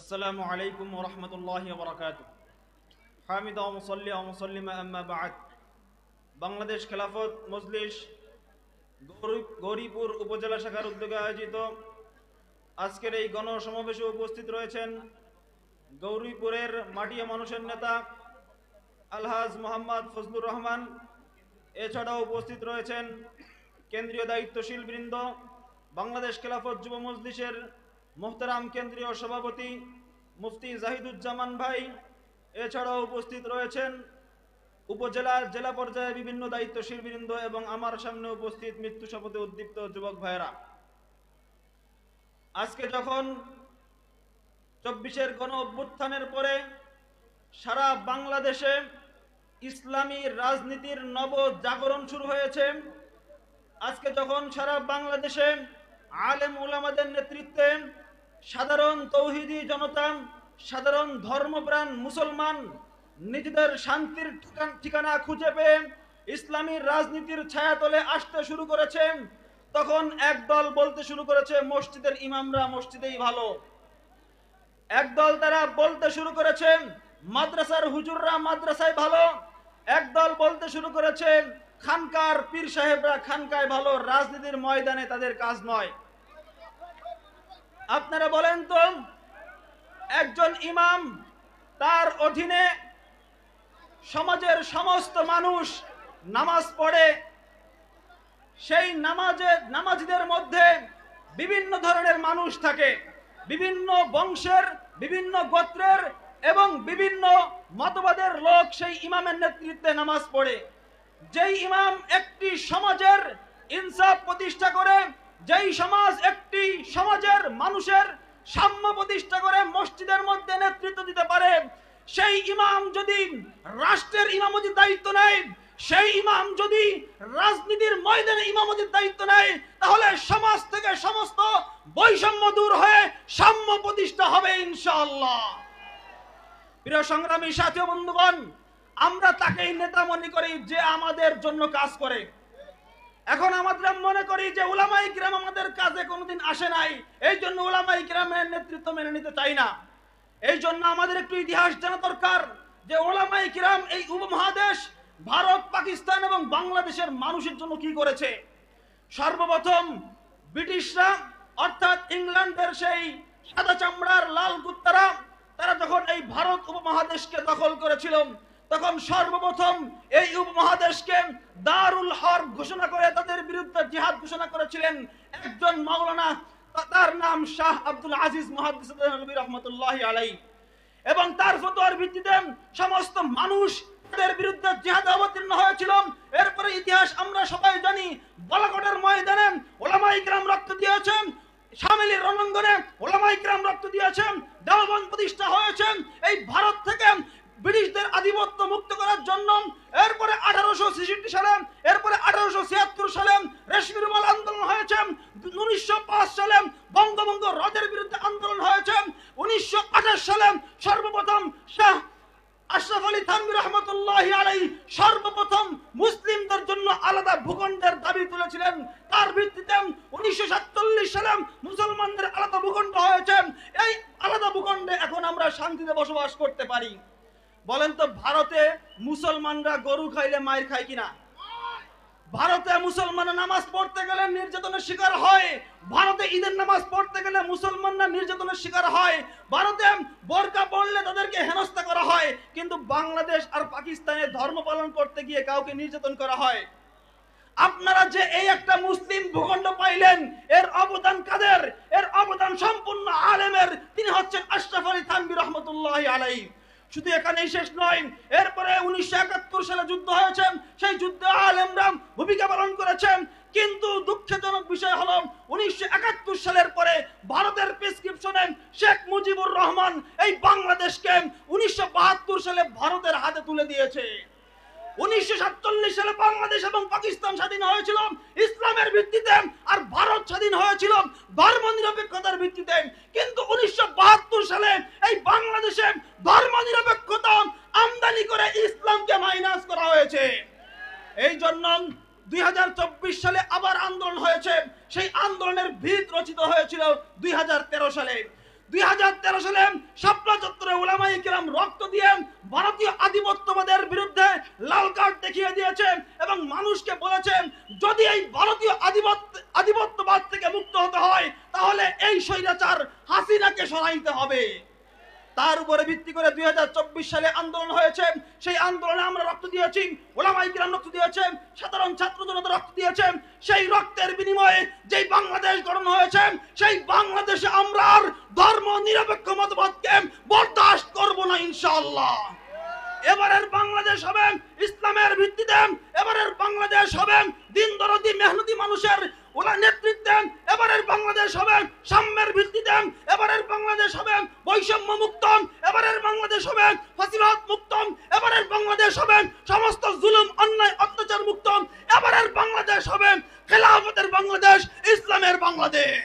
আসসালামু আলাইকুম ওয়া রাহমাতুল্লাহি ওয়া বারাকাতুহু। হামিদা ওয়া মুসাল্লি ওয়া মুসাল্লিমা আম্মা বা'দ। বাংলাদেশ খেলাফত মজলিস গৌরীপুর উপজেলা শাখার উদ্যোগে আয়োজিত আজকের এই গণসমাবেশে উপস্থিত রয়েছেন গৌরীপুরের মাটিয়া মানুষের নেতা আলহাজ মোহাম্মদ ফজলুর রহমান। এছাড়াও উপস্থিত রয়েছেন কেন্দ্রীয় দায়িত্বশীল বৃন্দ, বাংলাদেশ খেলাফত যুব মজলিসের মোহতারাম কেন্দ্রীয় সভাপতি মুফতি জাহিদুজ্জামান ভাই। এছাড়াও উপস্থিত রয়েছেন উপজেলার জেলা পর্যায়ে বিভিন্ন দায়িত্বশীল বৃন্দ এবং আমার সামনে উপস্থিত মৃত্যু শপথে উদ্দীপ্ত যুবক ভাইয়েরা। আজকে যখন 24-এর গণ অভ্যুত্থানের পরে সারা বাংলাদেশে ইসলামী রাজনীতির নব জাগরণ শুরু হয়েছে, আজকে যখন সারা বাংলাদেশে আলেম উলামাদের নেতৃত্বে সাধারণ তৌহিদি জনতা, সাধারণ ধর্মপ্রাণ মুসলমান নিজেদের শান্তির ঠিকানা খুঁজে পেয়ে ইসলামী রাজনীতির ছায়াতলে আসতে শুরু করেছে, তখন একদল বলতে শুরু করেছে মসজিদের ইমামরা মসজিদেই ভালো। একদল তারা বলতে শুরু করেছে মাদ্রাসার হুজুররা মাদ্রাসায় ভালো। একদল বলতে শুরু করেছে খানকার পীর সাহেবরা খানকায় ভালো, রাজনীতির ময়দানে তাদের কাজ নয়। আপনারা বলেন তো, একজন ইমাম, তার অধীনে সমাজের সমস্ত মানুষ নামাজ পড়ে, সেই নামাজীদের মধ্যে বিভিন্ন ধরনের মানুষ থাকে, বিভিন্ন বংশের, বিভিন্ন গোত্রের এবং বিভিন্ন মতবাদের লোক সেই ইমামের নেতৃত্বে নামাজ পড়ে। যেই ইমাম একটি সমাজের ইনসাফ প্রতিষ্ঠা করে, যেই সমাজ একটি সমাজের মানুষের সাম্য প্রতিষ্ঠা করে মসজিদের মধ্যে নেতৃত্ব দিতে পারে, সেই ইমাম যদি রাষ্ট্রের ইমামতির দায়িত্ব নেয়, সেই ইমাম যদি রাজনীতির ময়দানে ইমামতির দায়িত্ব নেয়, তাহলে সমাজ থেকে সমস্ত বৈষম্য দূর হয়ে সাম্য প্রতিষ্ঠা হবে ইনশাআল্লাহ। প্রিয় সংগ্রামী সাথী ও বন্ধুগণ, আমরা তাকেই নেতা মনে করি যে আমাদের জন্য কাজ করে। এখন আমরা মনে করি যে উলামায়ে কিরাম আমাদের কাজে কোনোদিন আসে নাই, এই জন্য উলামায়ে কিরামের নেতৃত্ব মেনে নিতে চাই না। এই জন্য আমাদের একটু ইতিহাস জানা দরকার যে উলামায়ে কিরাম এই উপমহাদেশ ভারত, পাকিস্তান এবং বাংলাদেশের মানুষের জন্য কি করেছে। সর্বপ্রথম ব্রিটিশরা অর্থাৎ ইংল্যান্ডের সেই সাদা চামড়ার লাল কুত্তারা, তারা যখন এই ভারত উপমহাদেশকে দখল করেছিল, তখন সর্বপ্রথম এই উপমহাদেশকে দারুল হরব ঘোষণা করে তাদের বিরুদ্ধে জিহাদ ঘোষণা করেছিলেন একজন মাওলানা, তার নাম শাহ আব্দুল আজিজ মুহাদ্দিস নবী রাহমাতুল্লাহি আলাইহি। এবং তার ফতোয়ার ভিত্তিতে সমস্ত মানুষ তাদের বিরুদ্ধে জিহাদে অবতীর্ণ হয়েছিল। এরপরে ইতিহাস আমরা সবাই জানি, বালাকোটের ময়দানে উলামায়ে কিরাম রক্ত দিয়েছেন, শামিলির রণাঙ্গনে উলামায়ে কিরাম রক্ত দিয়েছেন, দেওবন্দ প্রতিষ্ঠা হয়েছে এই ভারত থেকে ব্রিটিশদের আধিপত্য মুক্ত করার জন্য। এরপরে 1866 সালে, এরপরে 1876 সালে রেশমি রুমাল আন্দোলন হয়েছে, 1905 সালে বঙ্গভঙ্গ রদের বিরুদ্ধে আন্দোলন হয়েছে, 1928 সালে সর্বপ্রথম শাহ আশরাফ আলী থানভী রহমতুল্লাহি আলাইহি সর্বপ্রথম মুসলিমদের জন্য আলাদা ভূখণ্ডের দাবি তুলেছিলেন। তার ভিত্তিতে 1947 সালে মুসলমানদের আলাদা ভূখণ্ড হয়েছে। এই আলাদা ভূখণ্ডে এখন আমরা শান্তিতে বসবাস করতে পারি। বলেন তো, ভারতে মুসলমানরা গরু খাইলে মায়ের খায় কিনা? ভারতে মুসলমানরা নামাজ পড়তে গেলে নির্যাতনের শিকার হয়। ভারতে ঈদের নামাজ পড়তে গেলে মুসলমানরা নির্যাতনের শিকার হয়। ভারতে বোরকা পড়লে তাদেরকে হেনস্থা করা হয়। কিন্তু বাংলাদেশ আর পাকিস্তানে ধর্ম পালন করতে গিয়ে কাউকে নির্যাতন করা হয়। আপনারা যে এই একটা মুসলিম ভূখণ্ড পাইলেন, এর অবদান কাদের? এর অবদান সম্পূর্ণ আলেমের। তিনি হচ্ছেন আশরাফ আলী থানভী রহমতুল্লাহি আলাইহি। শুধু এখানেই শেষ নয়, এরপরে 1971 সালে যুদ্ধ হয়েছে, সেই যুদ্ধে আলেমরা ভূমিকা পালন করেছেন। কিন্তু দুঃখজনক বিষয় হলো 1971 সালের পরে ভারতের প্রেসক্রিপশনে শেখ মুজিবুর রহমান এই বাংলাদেশকে 1972 সালে ভারতের হাতে তুলে দিয়েছে। 1947 সালে বাংলাদেশ এবং পাকিস্তান স্বাধীন হয়েছিল ইসলামের ভিত্তিতে, আর ভারত স্বাধীন হয়েছিল ধর্ম নিরপেক্ষতার ভিত্তিতে। কিন্তু 1972 সালে এই বাংলাদেশে ধর্ম নিরপেক্ষতা আমদানি করে ইসলামকে মাইনাস করা হয়েছে। এই জন্য 2024 সালে আবার আন্দোলন হয়েছে। সেই আন্দোলনের ভিত রচিত হয়েছিল 2013 সালে। 2013 2013 সালে শাপলা চত্বরে উলামায়ে কিরাম রক্ত দিয়ে ভারতীয় আধিপত্যবাদের বিরুদ্ধে লাল কার্ড দেখিয়ে দিয়েছে এবং মানুষকে বলেছেন যদি এই ভারতীয় আধিপত্যবাদ থেকে মুক্ত হতে হয় তাহলে এই স্বৈরাচার হাসিনাকে সরাইতে হবে। তার উপরে ভিত্তি করে 2024 সালে আন্দোলন হয়েছে। সেই আন্দোলনে আমরা রক্ত দিয়েছি, ওলামায়ে কিরাম রক্ত দিয়েছেন, সাধারণ ছাত্র জনতা রক্ত দিয়েছেন। সেই রক্তের বিনিময়ে যেই বাংলাদেশ গঠন হয়েছে সেই বাংলাদেশে আমরা আর ধর্ম নিরপেক্ষ মতবাদকে বরদাস্ত করব না ইনশাআল্লাহ। এবারের বাংলাদেশ হবে ইসলামের ভিত্তিতে, এবারের বাংলাদেশ হবে দিন দরদি মেহনতি মানুষের নেতৃত্বে, এবারের বাংলাদেশ হবে সাম্যের ভিত্তিতে, এবারের বাংলাদেশ হবে বৈষম্য মুক্ত, এবারের বাংলাদেশ হবে ফাসিবাদ মুক্ত, এবারের বাংলাদেশ হবে সমস্ত জুলুম অন্যায় অত্যাচার মুক্ত, এবারের বাংলাদেশ হবে খেলাফতের বাংলাদেশ, ইসলামের বাংলাদেশ।